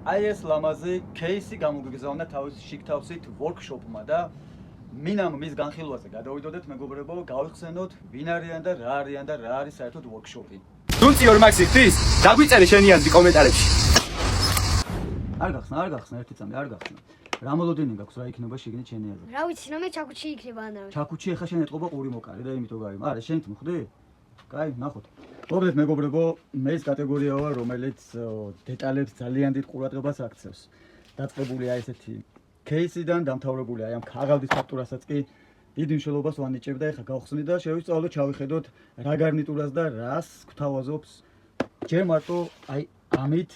აი ეს ლამაზი кейსი გამოგვიგზავნა თავის შიგთავსით ვორქშოპმა და მინამ მის განხილვაზე გადავიდოდეთ მეგობრებო, გავიხსენოთ ვინ არიან და რა არიან და რა არის საერთოდ ვორქშოპი. თუნწი ორ მაქსი ხდის, დაგვიწერე შენი აზრი კომენტარებში. არ გახსნა ერთი წამი, არ გახსნა. რა მოლოდინი გაქვს, რა იქნება შიგნით შენი აზრი? რა ვიცი, რომ მე ჩაკუჩი იქნება ან რა. ჩაკუჩი ახლა შენ ეტყობა ყური მოკარი და იმიტომ გაიმ. არა, შენით მოხდი? კაი, ნახოთ. მოგდეთ მეგობრებო, მე ეს კატეგორია ვარ, რომელიც დეტალებს ძალიან დიდ ყურადღებას აქცევს. დაწყებული აი ესეთი кейსიდან დამთავრებული აი ამ ქაღალდის ფაქტურასაც კი დიდ მნიშვნელობას ვანიჭებ და ეხლა გავხსნი და შევისწავლოთ, ჩავიხედოთ რა გარნიტურას და რას გვთავაზობს ჯერ მარტო აი ამით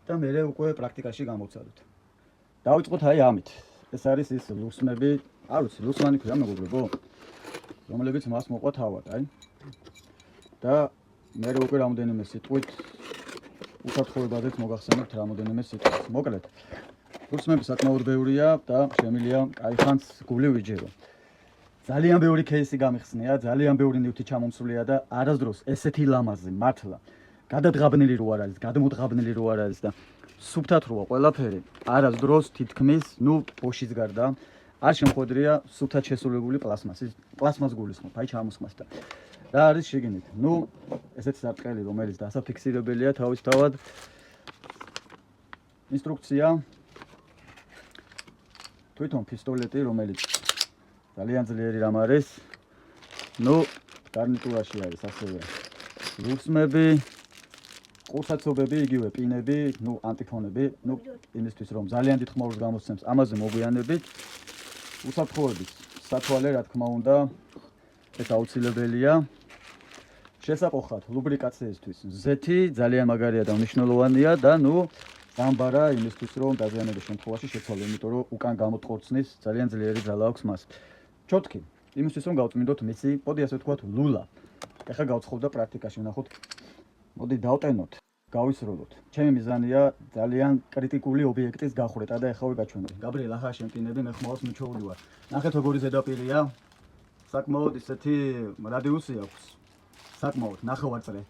და მერე უკვე პრაქტიკაში გამოვცადოთ. დავიწყოთ აი ამით. ეს არის ის ლუსმები, არ ვიცი, ლუსმანი ქვია მეგობრებო, რომლებიც მას მოყვა თავად, აი. და მე უკვე რამოდენიმე სიტყვით უსაფრთხოებაზეც მოგახსენებთ რამოდენიმე სიტყვას. მოკლედ, ლუსმები საკმაოდ ბევრია და შემიძლია კაიხანს გული ვიჯერო. ძალიან ბევრი кейსი გამიხსნია, ძალიან ბევრი ნივთი ჩამომსვლია და არასდროს ესეთი ლამაზი მართლა გადადღაბნილი რო არ არის, გადმოდგაბნილი რო არ არის და სუფთად როა ყველაფერი, არასდროს თითქმის, ბოშის გარდა არ შემხვედრია სუფთად შესრულებული პლასმას გულისხმობ, აი ჩამოსხმას და რა არის შიგნით? ესეთი სარტყელი, რომელიც დასაფიქსირებელია თავისთავად. ინსტრუქცია, თვითონ პისტოლეტი, რომელიც ძალიან ძლიერი რამ არის. გარნიტურაში არის ასევე ლუსმები, ყურსაცობები, იგივე პინები, ანტიფონები, იმისთვის რომ ძალიან დიდ ხმაურს გამოსცემს, ამაზე მოგვიანებით. უსაფრთხოების სათვალე, რა თქმა უნდა, ეს აუცილებელია. შესაყოფად ლუბრიკაციისთვის ზეთი ძალიან მაგარია და მნიშვნელოვანია და დამბარა იმისთვის რომ დაზიანების შემთხვევაში შეცვალო, იმიტომ რომ უკან გამოთყორცნის ძალიან ძლიერი ძალა აქვს მას. ჩოტკი, იმისთვის რომ გავწმინდოთ მისი, მოდი ასე ვთქვათ, ლულა. ეხლა გავცხოვდა პრაქტიკაში, ნახოთ. მოდი დავტენოთ, გავისროლოთ. ჩემი მიზანია ძალიან კრიტიკული ობიექტის გახვრეტა და ეხლა ვიგაჩვენოთ. გაბრიელ, ახლა შემტინები, მე ხმაურს მიჩვეული ვარ. ნახეთ როგორი ზედაპირია. საკმაოდ ისეთი რადიუსი აქვს. საკმაოდ ნახევარწრე.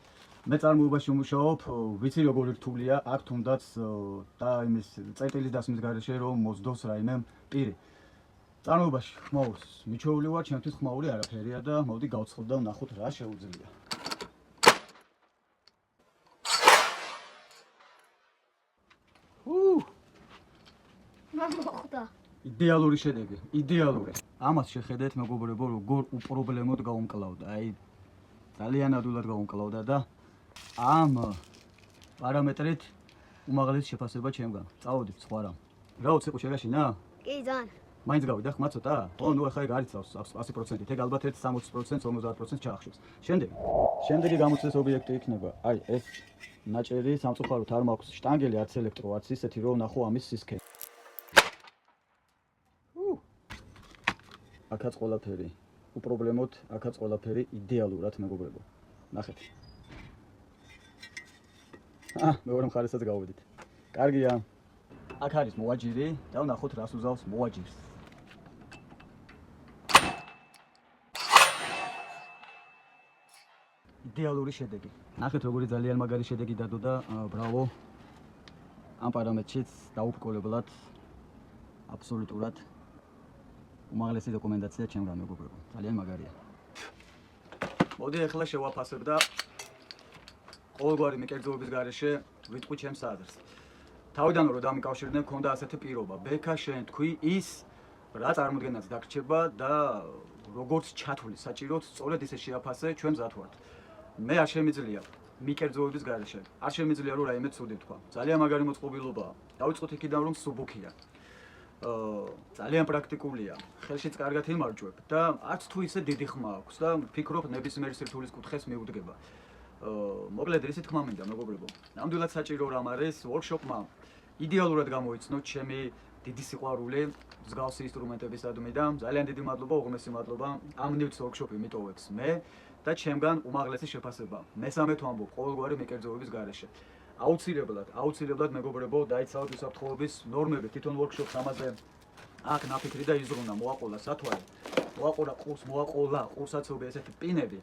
მე წარმოებაში ვმუშაობ, ვიცი როგორი რთულია, აქ თუნდაც და იმის წერტილის დასმის გარეშე რომ მოსდოს რაიმე პირი. წარმოებაში ხმაურს მიჩვეული ვარ, ჩემთვის ხმაური არაფერია და მოდი გავცხობ და ვნახოთ რა შეუძლია. მოხდა. იდეალური შედეგი, იდეალური. ამას შეხედეთ მეგობრებო, როგორ უპრობლემოდ გავუმკლავდა. აი ძალიან ადვილად გავუმკლავდა და ამ პარამეტრით უმაღლესი შეფასება ჩემგან. წავედით სხვა რამ. რა უცე შეაშინა? კი, ძალიან. მაინც გავიდა ხმა ცოტა? ახლა ეგ არის 100%. ეგ ალბათ 60%, 50% ჩაახშობს. შემდეგი გამოცდის ობიექტი იქნება. აი ეს ნაჭერი სამწუხაროდ არ მაქვს შტანგელი, არც ელექტრო, არც ისეთი რომ ნახო ამის სისქე. აქაც ყველაფერი უპრობლემოდ, აქაც ყველაფერი იდეალურად მეგობრებო. ნახეთ. მეორე მხარესაც გავვედით. კარგია. აქ არის მოვაჯირი და ვნახოთ რას უზავს მოვაჯირს. იდეალური შედეგი. ნახეთ როგორი ძალიან მაგარი შედეგი დადო და ბრავო. ამ პარამეტრშიც დაუბრკოლებლად აბსოლუტურად უმაღლესი დოკუმენტაცია ჩემგან მეგობრებო. ძალიან მაგარია. მოდი ახლა შევაფასებ და ყოველგვარი მიკერძოების გარეშე ვიტყვი ჩემს აზრს. თავიდან რომ დამიკავშირდნენ, მქონდა ასეთი პირობა. ბექა შენ თქვი ის რა წარმოდგენაც დაგრჩება და როგორც ჩათვლი საჭიროდ სწორედ ისე შეაფასე ჩვენ მზად ვართ. მე არ შემიძლია მიკერძოების გარეშე. არ შემიძლია რომ რაიმე ცუდი თქვა. ძალიან მაგარი მოწყობილობაა. დავიწყოთ იქიდან რომ სუბუქია. ძალიან პრაქტიკულია. ხელშიც კარგად იმარჯვებ და არც თუ ისე დიდი ხმა აქვს და ვფიქრობ ნებისმიერ სირთულის კუთხეს მიუდგება. მოკლედ ისე თქმა მინდა მეგობრებო. ნამდვილად საჭირო რამ არის ვორქშოპმა იდეალურად გამოიცნოთ ჩემი დიდი სიყვარული მსგავსი ინსტრუმენტებისადმი და ძალიან დიდი მადლობა, უღმესი მადლობა ამ ნივთს ვორქშოპი მიტოვებს მე და ჩემგან უმაღლესი შეფასება. მესამე თვამბობ ყოველგვარი მიკერძოების გარეშე. აუცილებლად მეგობრებო, დაიცავთ უსაფრთხოების ნორმები, თვითონ ვორქშოპს ამაზე აქ ნაფიქრი და იზრუნა, მოაყოლა სათვალე, მოაყოლა ყურსაცობი, ესეთი პინები.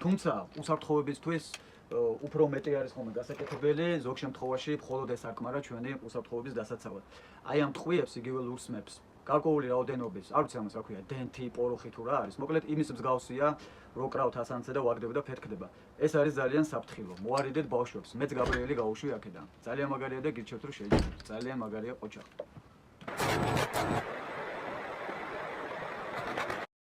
თუმცა უსაფრთხოებისთვის უფრო მეტი არის ხოლმე გასაკეთებელი, ზოგ შემთხვევაში მხოლოდ ეს აკმარა ჩვენი უსაფრთხოების დასაცავად. აი ამ ტყვიებს იგივე ლურს მებს. გარკვეული რაოდენობის, არ ვიცი ამას რა ქვია, დენთი, პოროხი თუ რა არის. მოკლედ იმის მსგავსია, რო კრავთ ასანცე და ვაგდებ და ფეთქდება. ეს არის ძალიან საფრთხილო. მოარიდეთ ბავშვებს. მეც გაბრიელი გავუშვი აქედან. ძალიან მაგარია და გირჩევთ რომ შეიძლება. ძალიან მაგარია ყოჩა.